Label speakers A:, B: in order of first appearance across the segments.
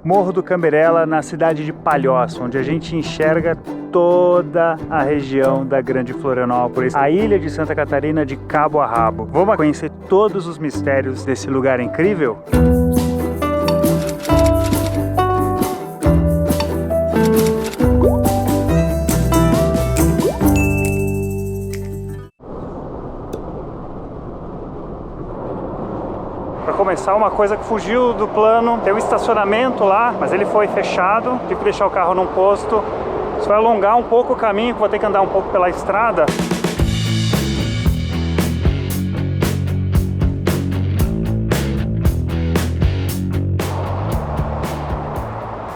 A: Morro do Cambirela, na cidade de Palhoça, onde a gente enxerga toda a região da Grande Florianópolis, a ilha de Santa Catarina de cabo a rabo. Vamos conhecer todos os mistérios desse lugar incrível? Para começar, uma coisa que fugiu do plano, tem um estacionamento lá, mas ele foi fechado, tive que deixar o carro num posto. Isso vai alongar um pouco o caminho, vou ter que andar um pouco pela estrada.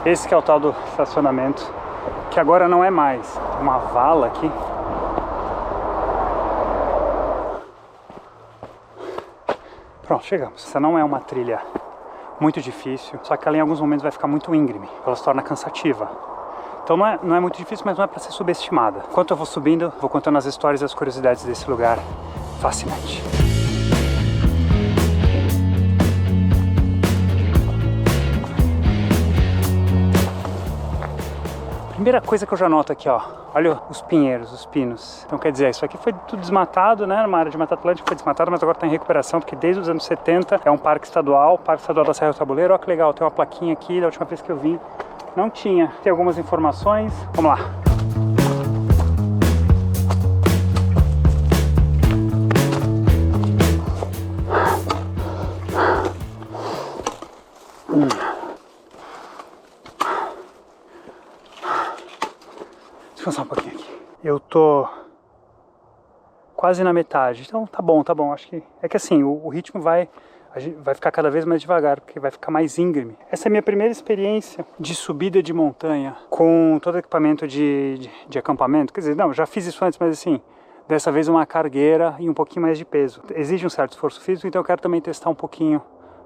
A: Esse que é o tal do estacionamento, que agora não é mais. Uma vala aqui. Pronto, chegamos. Essa não é uma trilha muito difícil, só que ela em alguns momentos vai ficar muito íngreme, ela se torna cansativa. Então não é muito difícil, mas não é para ser subestimada. Enquanto eu vou subindo, vou contando as histórias e as curiosidades desse lugar fascinante. Primeira coisa que eu já noto aqui, ó, olha os pinheiros, os pinos. Então quer dizer, isso aqui foi tudo desmatado, né? Uma área de Mata Atlântica foi desmatada, mas agora está em recuperação, porque desde os anos 70 é um parque estadual da Serra do Tabuleiro. Olha que legal, tem uma plaquinha aqui, da última vez que eu vim não tinha. Tem algumas informações, vamos lá. Descansar um pouquinho aqui. Eu tô quase na metade, então tá bom, acho que... É que assim, o ritmo vai ficar cada vez mais devagar, porque vai ficar mais íngreme. Essa é a minha primeira experiência de subida de montanha com todo equipamento de acampamento. Quer dizer, não, já fiz isso antes, mas assim, dessa vez uma cargueira e um pouquinho mais de peso. Exige um certo esforço físico, então eu quero também testar um pouquinho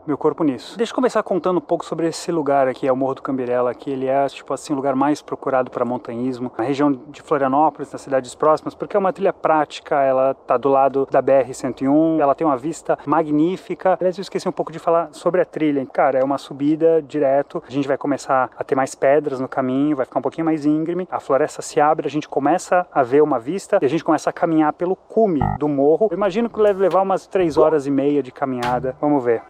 A: meu corpo nisso. Deixa eu começar contando um pouco sobre esse lugar aqui, é o Morro do Cambirela, que ele é, tipo assim, o lugar mais procurado para montanhismo na região de Florianópolis, nas cidades próximas, porque é uma trilha prática, ela tá do lado da BR-101, ela tem uma vista magnífica. Aliás, eu esqueci um pouco de falar sobre a trilha. Cara, é uma subida direto, a gente vai começar a ter mais pedras no caminho, vai ficar um pouquinho mais íngreme, a floresta se abre, a gente começa a ver uma vista e a gente começa a caminhar pelo cume do morro. Eu imagino que deve levar umas 3 horas e meia de caminhada, vamos ver.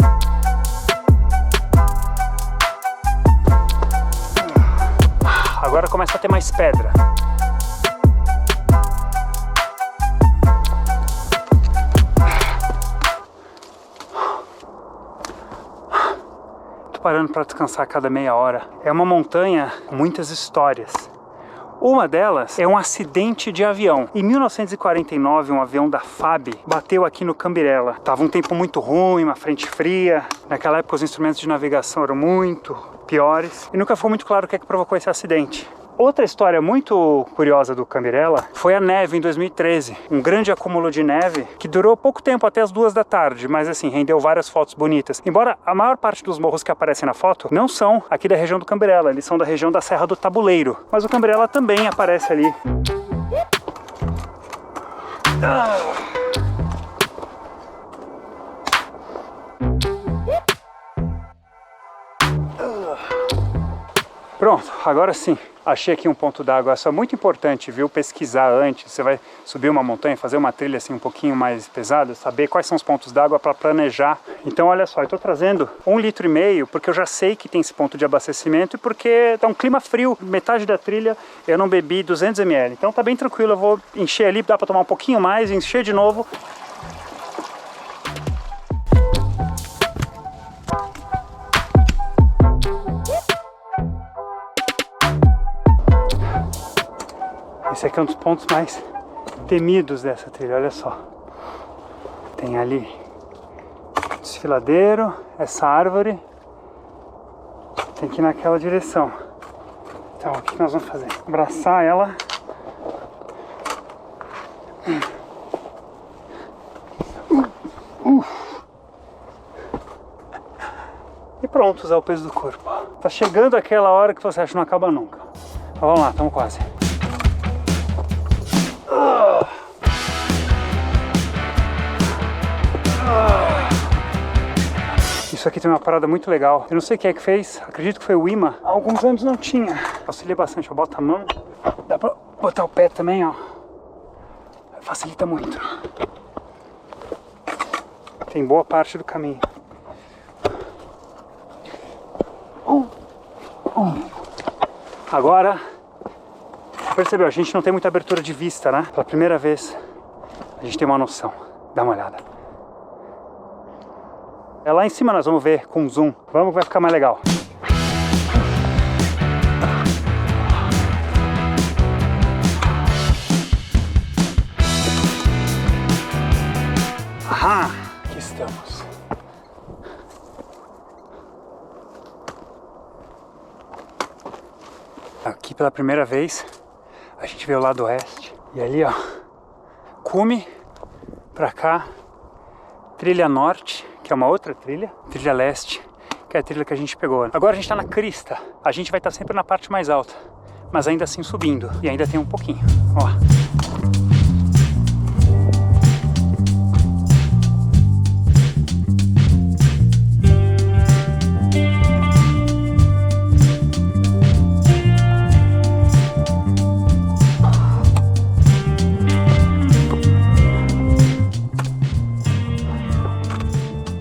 A: Agora começa a ter mais pedra. Tô parando para descansar a cada meia hora. É uma montanha com muitas histórias. Uma delas é um acidente de avião. Em 1949, um avião da FAB bateu aqui no Cambirela. Tava um tempo muito ruim, uma frente fria. Naquela época os instrumentos de navegação eram muito piores. E nunca foi muito claro o que é que provocou esse acidente. Outra história muito curiosa do Cambirela foi a neve em 2013. Um grande acúmulo de neve que durou pouco tempo, até as 2 da tarde, mas assim, rendeu várias fotos bonitas. Embora a maior parte dos morros que aparecem na foto não são aqui da região do Cambirela, eles são da região da Serra do Tabuleiro. Mas o Cambirela também aparece ali. Pronto, agora sim, achei aqui um ponto d'água. Isso é muito importante, viu? Pesquisar antes. Você vai subir uma montanha, fazer uma trilha assim um pouquinho mais pesada, saber quais são os pontos d'água para planejar. Então, olha só, eu estou trazendo 1,5 litros, porque eu já sei que tem esse ponto de abastecimento e porque tá um clima frio. Metade da trilha eu não bebi 200 ml. Então tá bem tranquilo, eu vou encher ali, dá para tomar um pouquinho mais, encher de novo. Esse aqui é um dos pontos mais temidos dessa trilha, olha só. Tem ali desfiladeiro, essa árvore. Tem que ir naquela direção. Então, o que nós vamos fazer? Abraçar ela. E pronto, usar o peso do corpo. Tá chegando aquela hora que você acha que não acaba nunca. Então, vamos lá, estamos quase. Isso aqui tem uma parada muito legal. Eu não sei quem é que fez, acredito que foi o Ima. Há alguns anos não tinha. Auxilia bastante, eu boto a mão. Dá pra botar o pé também, ó. Facilita muito. Tem boa parte do caminho. Agora, percebeu, a gente não tem muita abertura de vista, né? Pela primeira vez, a gente tem uma noção. Dá uma olhada. É lá em cima, nós vamos ver com zoom. Vamos que vai ficar mais legal. Aham, aqui estamos. Aqui pela primeira vez, a gente vê o lado oeste. E ali, ó, Cume, pra cá, trilha norte, que é uma outra trilha, trilha leste, que é a trilha que a gente pegou. Agora a gente tá na crista, a gente vai estar sempre na parte mais alta, mas ainda assim subindo, e ainda tem um pouquinho, ó.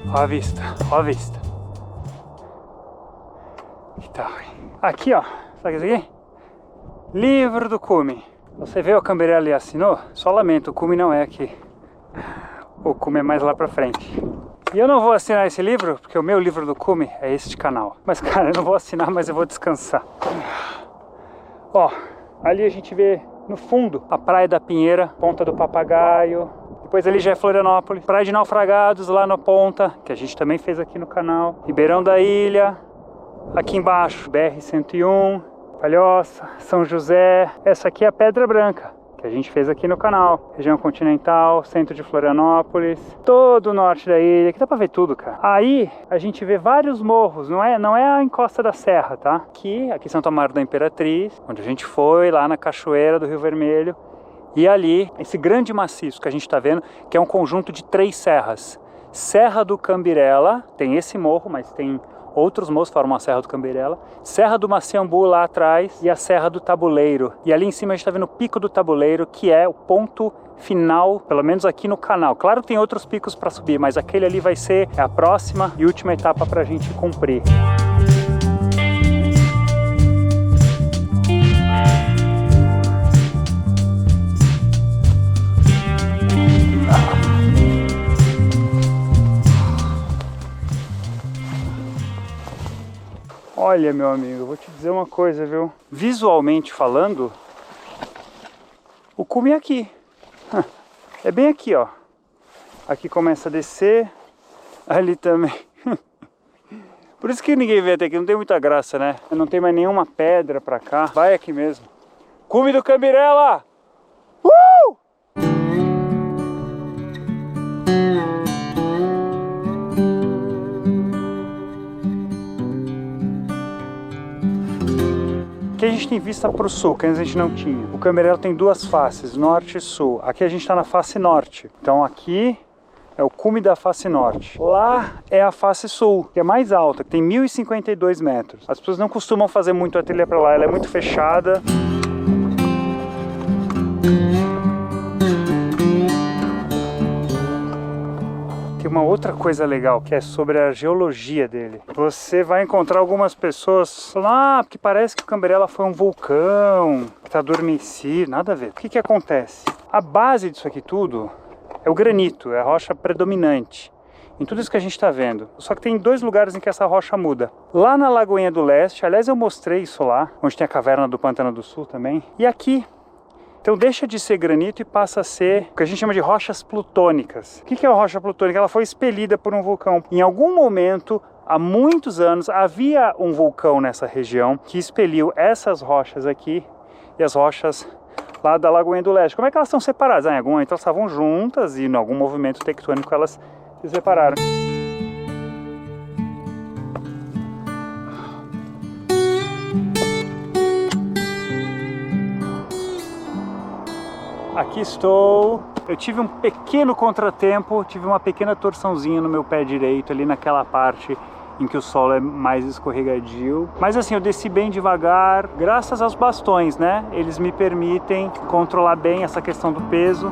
A: Ó a vista, ó a vista. Que tal, hein? Aqui, ó, sabe isso aqui? Livro do Cume. Você vê o Camberella e assinou? Só lamento, o Cume não é aqui. O Cume é mais lá pra frente. E eu não vou assinar esse livro, porque o meu livro do Cume é este canal. Mas, cara, eu não vou assinar, mas eu vou descansar. Ó, ali a gente vê no fundo a Praia da Pinheira, Ponta do Papagaio. Depois ali já é Florianópolis, Praia de Naufragados lá na ponta, que a gente também fez aqui no canal. Ribeirão da Ilha, aqui embaixo, BR-101, Palhoça, São José. Essa aqui é a Pedra Branca, que a gente fez aqui no canal. Região continental, centro de Florianópolis, todo o norte da ilha, que dá pra ver tudo, cara. Aí a gente vê vários morros, não é a encosta da serra, tá? Aqui Santo Amaro da Imperatriz, onde a gente foi, lá na cachoeira do Rio Vermelho. E ali, esse grande maciço que a gente está vendo, que é um conjunto de 3 serras. Serra do Cambirela, tem esse morro, mas tem outros morros que formam a Serra do Cambirela. Serra do Maciambu lá atrás e a Serra do Tabuleiro. E ali em cima a gente está vendo o Pico do Tabuleiro, que é o ponto final, pelo menos aqui no canal. Claro que tem outros picos para subir, mas aquele ali vai ser a próxima e última etapa para a gente cumprir. Olha, meu amigo, eu vou te dizer uma coisa, viu? Visualmente falando, o cume é aqui. É bem aqui, ó. Aqui começa a descer, ali também. Por isso que ninguém vê até aqui, não tem muita graça, né? Não tem mais nenhuma pedra pra cá. Vai aqui mesmo. Cume do Cambirela! Aqui a gente tem vista para o sul, que antes a gente não tinha. O Camberella tem 2 faces, norte e sul. Aqui a gente está na face norte. Então aqui é o cume da face norte. Lá é a face sul, que é mais alta, que tem 1.052 metros. As pessoas não costumam fazer muito a trilha para lá, ela é muito fechada. Tem uma outra coisa legal, que é sobre a geologia dele. Você vai encontrar algumas pessoas falando, porque parece que o Camberella foi um vulcão, que está adormecido, nada a ver. O que acontece? A base disso aqui tudo é o granito, é a rocha predominante. Em tudo isso que a gente está vendo. Só que tem 2 lugares em que essa rocha muda. Lá na Lagoinha do Leste, aliás eu mostrei isso lá, onde tem a caverna do Pantano do Sul também. E aqui, então deixa de ser granito e passa a ser o que a gente chama de rochas plutônicas. O que é a rocha plutônica? Ela foi expelida por um vulcão. Em algum momento, há muitos anos, havia um vulcão nessa região que expeliu essas rochas aqui e as rochas lá da Lagoinha do Leste. Como é que elas são separadas? Em algum momento elas estavam juntas e em algum movimento tectônico elas se separaram. Aqui estou Eu tive um pequeno contratempo, tive uma pequena torçãozinha no meu pé direito, ali naquela parte em que o solo é mais escorregadio. Mas assim, eu desci bem devagar, graças aos bastões, né? Eles me permitem controlar bem essa questão do peso.